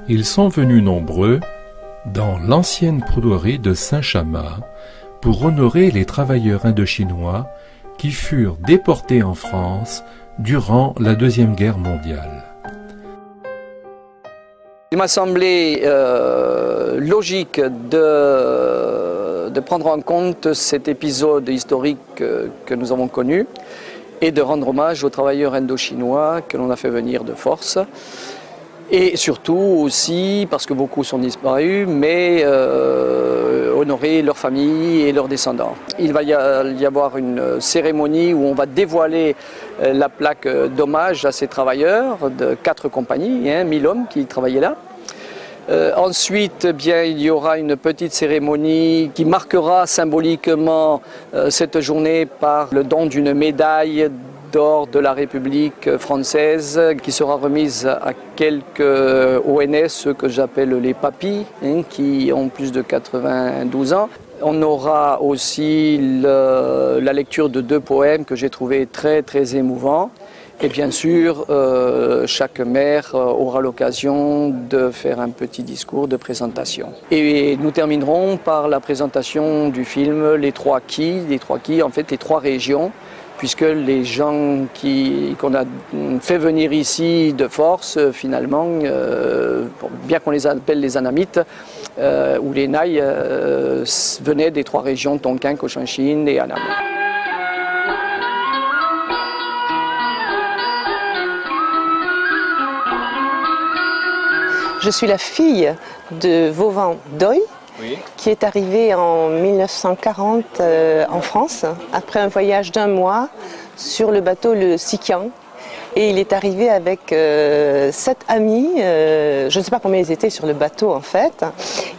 Ils sont venus nombreux dans l'ancienne prouderie de Saint-Chamas pour honorer les travailleurs indochinois qui furent déportés en France durant la Deuxième Guerre mondiale. Il m'a semblé logique de prendre en compte cet épisode historique que nous avons connu et de rendre hommage aux travailleurs indochinois que l'on a fait venir de force. Et surtout aussi, parce que beaucoup sont disparus, mais honorer leurs familles et leurs descendants. Il va y avoir une cérémonie où on va dévoiler la plaque d'hommage à ces travailleurs de 4 compagnies, 1000 hommes qui travaillaient là. Ensuite, bien, il y aura une petite cérémonie qui marquera symboliquement cette journée par le don d'une médaille d'or de la République française qui sera remise à quelques ONS, ceux que j'appelle les papis, qui ont plus de 92 ans. On aura aussi la lecture de 2 poèmes que j'ai trouvés très très émouvants. Et bien sûr, chaque maire aura l'occasion de faire un petit discours de présentation. Et nous terminerons par la présentation du film Les Trois Quais, en fait les 3 régions, puisque les gens qu'on a fait venir ici de force, finalement, bien qu'on les appelle les Anamites ou les Naïs, venaient des 3 régions, Tonkin, Cochinchine et Annam. Je suis la fille de Vauvan Doy, oui, qui est arrivé en 1940 en France, après un voyage d'1 mois sur le bateau le Sikiang. Et il est arrivé avec 7 amis, je ne sais pas combien ils étaient sur le bateau en fait.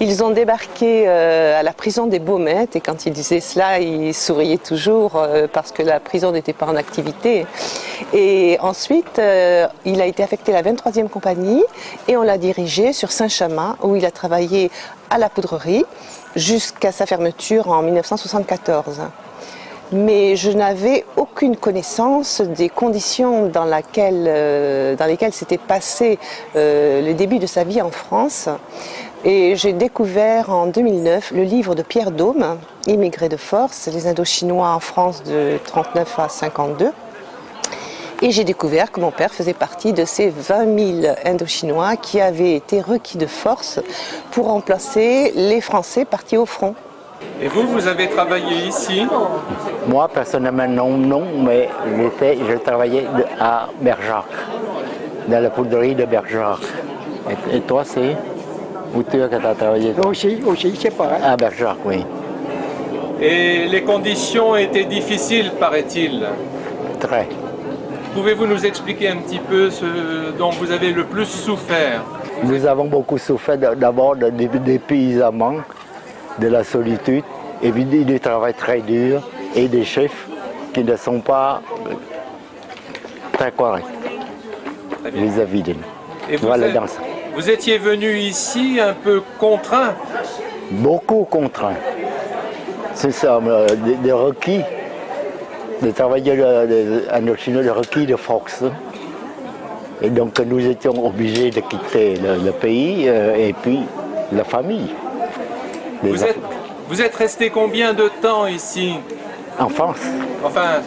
Ils ont débarqué à la prison des Baumettes et quand ils disaient cela, ils souriaient toujours parce que la prison n'était pas en activité. Et ensuite, il a été affecté à la 23e compagnie et on l'a dirigé sur Saint-Chamas où il a travaillé à la poudrerie jusqu'à sa fermeture en 1974. Mais je n'avais aucune connaissance des conditions dans lesquelles s'était passé le début de sa vie en France. Et j'ai découvert en 2009 le livre de Pierre Daume, Immigrés de force, les Indochinois en France de 1939 à 1952. Et j'ai découvert que mon père faisait partie de ces 20 000 Indochinois qui avaient été requis de force pour remplacer les Français partis au front. Et vous, vous avez travaillé ici? Moi, personnellement, non, mais je travaillais à Bergerac, dans la poudrerie de Bergerac. Et toi, c'est où tu as travaillé? Aussi, c'est pareil. À Bergerac, oui. Et les conditions étaient difficiles, paraît-il? Très. Pouvez-vous nous expliquer un petit peu ce dont vous avez le plus souffert? Nous avons beaucoup souffert d'abord des paysannements, de la solitude, et puis du travail très dur, et des chefs qui ne sont pas très corrects vis-à-vis de nous. Et vous étiez venu ici un peu contraint? Beaucoup contraint. C'est ça, des requis, des travailleurs indochinois, des requis de force. Et donc nous étions obligés de quitter le pays et puis la famille. Vous êtes resté combien de temps ici? En France. Enfin,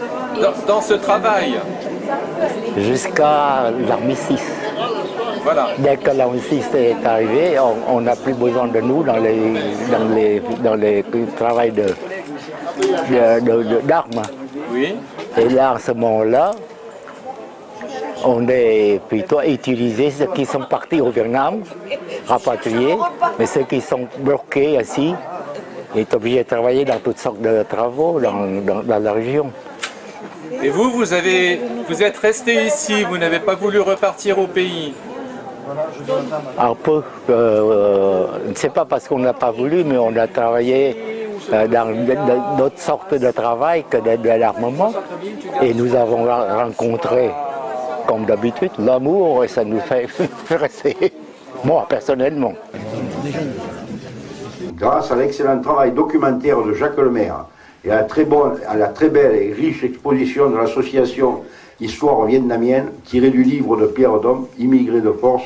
dans ce travail? Jusqu'à l'armistice. Voilà. Dès que l'armistice est arrivé, on n'a plus besoin de nous dans les travails d'armes. Oui. Et là, à ce moment-là, on est plutôt utilisé ceux qui sont partis au Vietnam, rapatriés, mais ceux qui sont bloqués ici, sont obligés de travailler dans toutes sortes de travaux dans la région. Et vous êtes resté ici, vous n'avez pas voulu repartir au pays? Un peu. C'est pas parce qu'on n'a pas voulu, mais on a travaillé dans d'autres sortes de travail que de l'armement. Et nous avons rencontré, comme d'habitude, l'amour et ça nous fait rester. Moi, personnellement. Grâce à l'excellent travail documentaire de Jacques Lemaire et à la très belle et riche exposition de l'association Histoire vietnamienne, tirée du livre de Pierre Daume, Immigrés de force,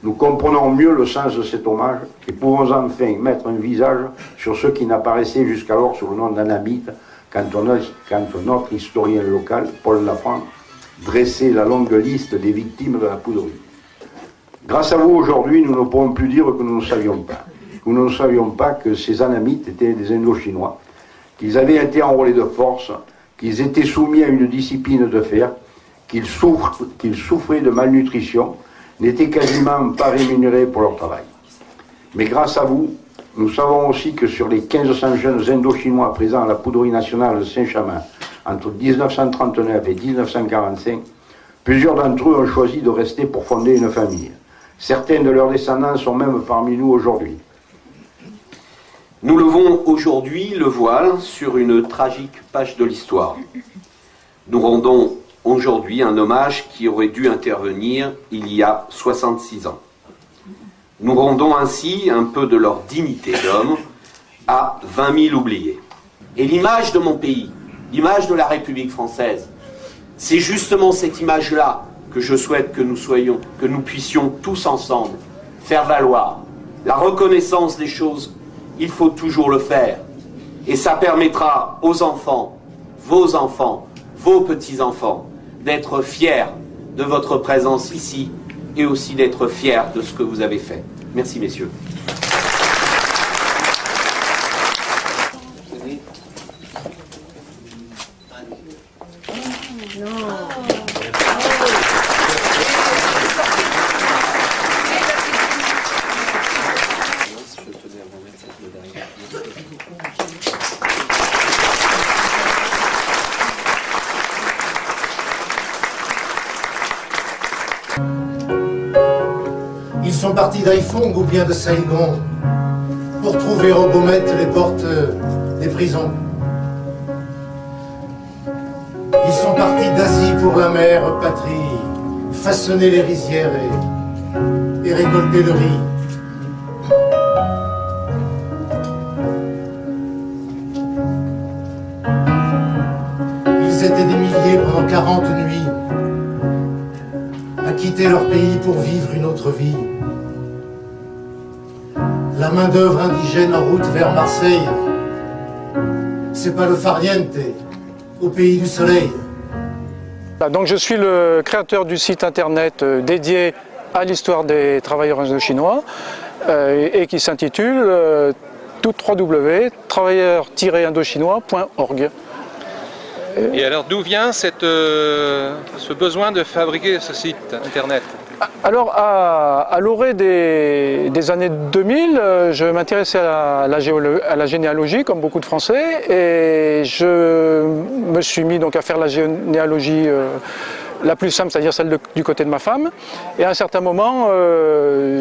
nous comprenons mieux le sens de cet hommage et pouvons enfin mettre un visage sur ceux qui n'apparaissaient jusqu'alors sous le nom d'anamites quand notre historien local, Paul Lafranc, dressait la longue liste des victimes de la poudrerie. Grâce à vous, aujourd'hui, nous ne pouvons plus dire que nous ne savions pas. Nous ne savions pas que ces anamites étaient des Indochinois, qu'ils avaient été enrôlés de force, qu'ils étaient soumis à une discipline de fer, qu'ils souffraient de malnutrition, n'étaient quasiment pas rémunérés pour leur travail. Mais grâce à vous, nous savons aussi que sur les 1500 jeunes Indochinois présents à la poudrerie nationale de Saint-Chamand entre 1939 et 1945, plusieurs d'entre eux ont choisi de rester pour fonder une famille. Certains de leurs descendants sont même parmi nous aujourd'hui. Nous levons aujourd'hui le voile sur une tragique page de l'histoire. Nous rendons aujourd'hui un hommage qui aurait dû intervenir il y a 66 ans. Nous rendons ainsi un peu de leur dignité d'homme à 20 000 oubliés. Et l'image de mon pays, l'image de la République française, c'est justement cette image-là que je souhaite que nous puissions tous ensemble faire valoir. La reconnaissance des choses, il faut toujours le faire. Et ça permettra aux enfants, vos petits-enfants, d'être fiers de votre présence ici et aussi d'être fiers de ce que vous avez fait. Merci, messieurs. Ils sont partis d'Haiphong ou bien de Saigon pour trouver au Beaumet les portes des prisons. Ils sont partis d'Asie pour la mère patrie, façonner les rizières et récolter le riz. Ils étaient des milliers pendant 40 nuits à quitter leur pays pour vivre une autre vie. La main-d'œuvre indigène en route vers Marseille, c'est pas le farniente, au pays du soleil. Donc je suis le créateur du site internet dédié à l'histoire des travailleurs indochinois et qui s'intitule www.travailleurs-indochinois.org. Et alors d'où vient ce besoin de fabriquer ce site internet? Alors à l'orée des années 2000, je m'intéressais à la généalogie comme beaucoup de Français et je me suis mis donc à faire la généalogie la plus simple, c'est-à-dire celle du côté de ma femme. Et à un certain moment,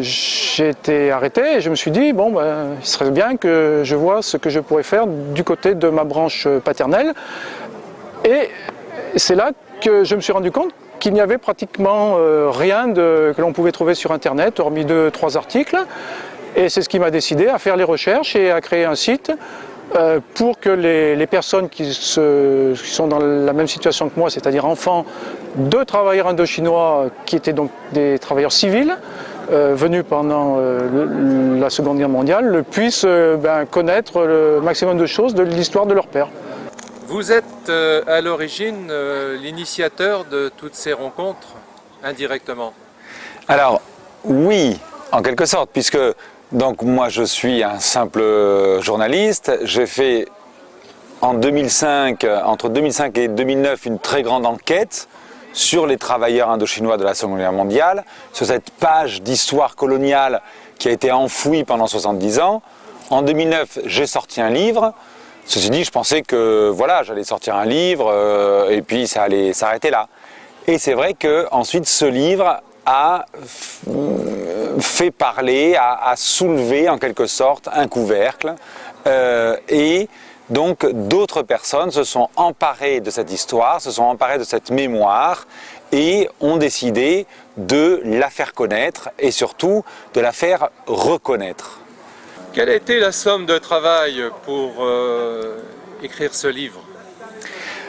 j'ai été arrêté et je me suis dit, bon, il serait bien que je vois ce que je pourrais faire du côté de ma branche paternelle. Et c'est là que je me suis rendu compte qu'il n'y avait pratiquement rien que l'on pouvait trouver sur Internet, hormis 2-3 articles. Et c'est ce qui m'a décidé à faire les recherches et à créer un site pour que les personnes qui sont dans la même situation que moi, c'est-à-dire enfants de travailleurs indochinois qui étaient donc des travailleurs civils, venus pendant la Seconde Guerre mondiale, puissent connaître le maximum de choses de l'histoire de leur père. Vous êtes à l'origine l'initiateur de toutes ces rencontres, indirectement? Alors, oui, en quelque sorte, puisque donc moi je suis un simple journaliste. J'ai fait en 2005, entre 2005 et 2009, une très grande enquête sur les travailleurs indochinois de la Seconde Guerre mondiale, sur cette page d'histoire coloniale qui a été enfouie pendant 70 ans. En 2009, j'ai sorti un livre. Ceci dit, je pensais que voilà, j'allais sortir un livre et puis ça allait s'arrêter là. Et c'est vrai que ensuite ce livre a fait parler, a soulevé en quelque sorte un couvercle et donc d'autres personnes se sont emparées de cette histoire, se sont emparées de cette mémoire et ont décidé de la faire connaître et surtout de la faire reconnaître. Quelle a été la somme de travail pour écrire ce livre?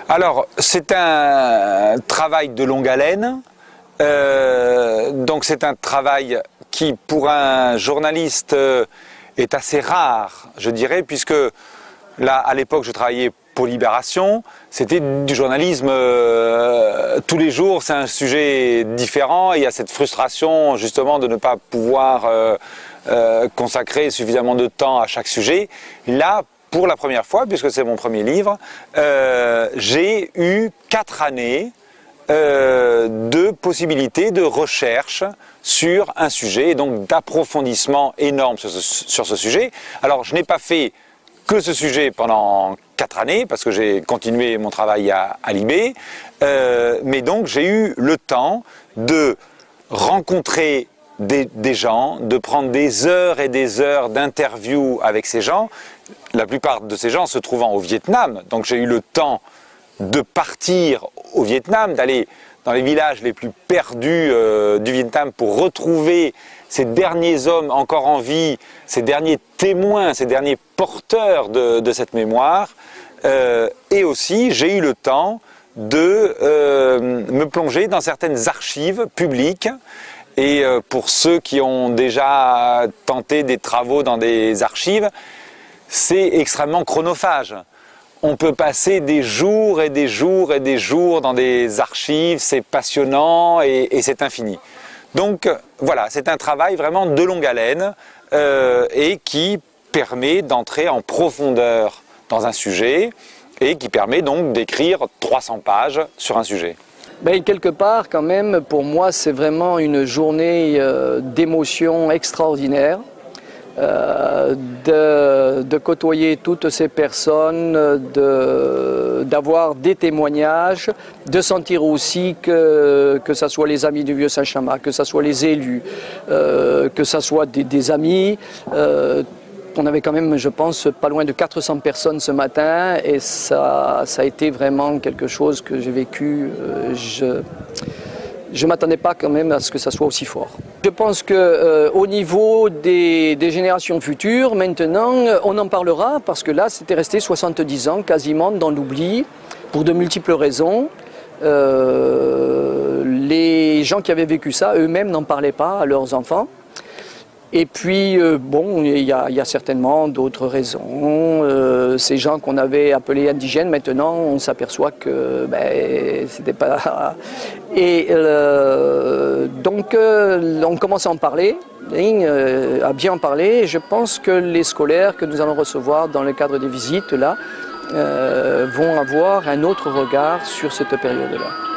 Alors, c'est un travail de longue haleine, donc c'est un travail qui, pour un journaliste, est assez rare, je dirais, puisque là, à l'époque, je travaillais pour Libération, c'était du journalisme tous les jours, c'est un sujet différent, et il y a cette frustration justement de ne pas pouvoir consacrer suffisamment de temps à chaque sujet. Là, pour la première fois, puisque c'est mon premier livre, j'ai eu 4 années de possibilités de recherche sur un sujet, et donc d'approfondissement énorme sur ce sujet. Alors, je n'ai pas fait que ce sujet pendant 4 années, parce que j'ai continué mon travail à Libé, mais donc j'ai eu le temps de rencontrer des gens, de prendre des heures et des heures d'interviews avec ces gens, la plupart de ces gens se trouvant au Vietnam, donc j'ai eu le temps de partir au Vietnam, d'aller dans les villages les plus perdus du Vietnam pour retrouver ces derniers hommes encore en vie, ces derniers témoins, ces derniers porteurs de cette mémoire. Et aussi, j'ai eu le temps de me plonger dans certaines archives publiques. Et pour ceux qui ont déjà tenté des travaux dans des archives, c'est extrêmement chronophage. On peut passer des jours et des jours et des jours dans des archives, c'est passionnant et c'est infini. Donc voilà, c'est un travail vraiment de longue haleine et qui permet d'entrer en profondeur dans un sujet et qui permet donc d'écrire 300 pages sur un sujet. Ben, quelque part, quand même, pour moi, c'est vraiment une journée d'émotion extraordinaire. De côtoyer toutes ces personnes, d'avoir des témoignages, de sentir aussi que ce soit les amis du Vieux-Saint-Chamas, que ce soit les élus, que ce soit des amis. On avait quand même, je pense, pas loin de 400 personnes ce matin et ça a été vraiment quelque chose que j'ai vécu. Je ne m'attendais pas quand même à ce que ça soit aussi fort. Je pense qu'au niveau des générations futures, maintenant, on en parlera parce que là, c'était resté 70 ans quasiment dans l'oubli pour de multiples raisons. Les gens qui avaient vécu ça, eux-mêmes n'en parlaient pas à leurs enfants. Et puis, bon, il y a certainement d'autres raisons. Ces gens qu'on avait appelés indigènes, maintenant, on s'aperçoit que c'était pas... Et donc, on commence à en parler, à bien en parler. Et je pense que les scolaires que nous allons recevoir dans le cadre des visites, là, vont avoir un autre regard sur cette période-là.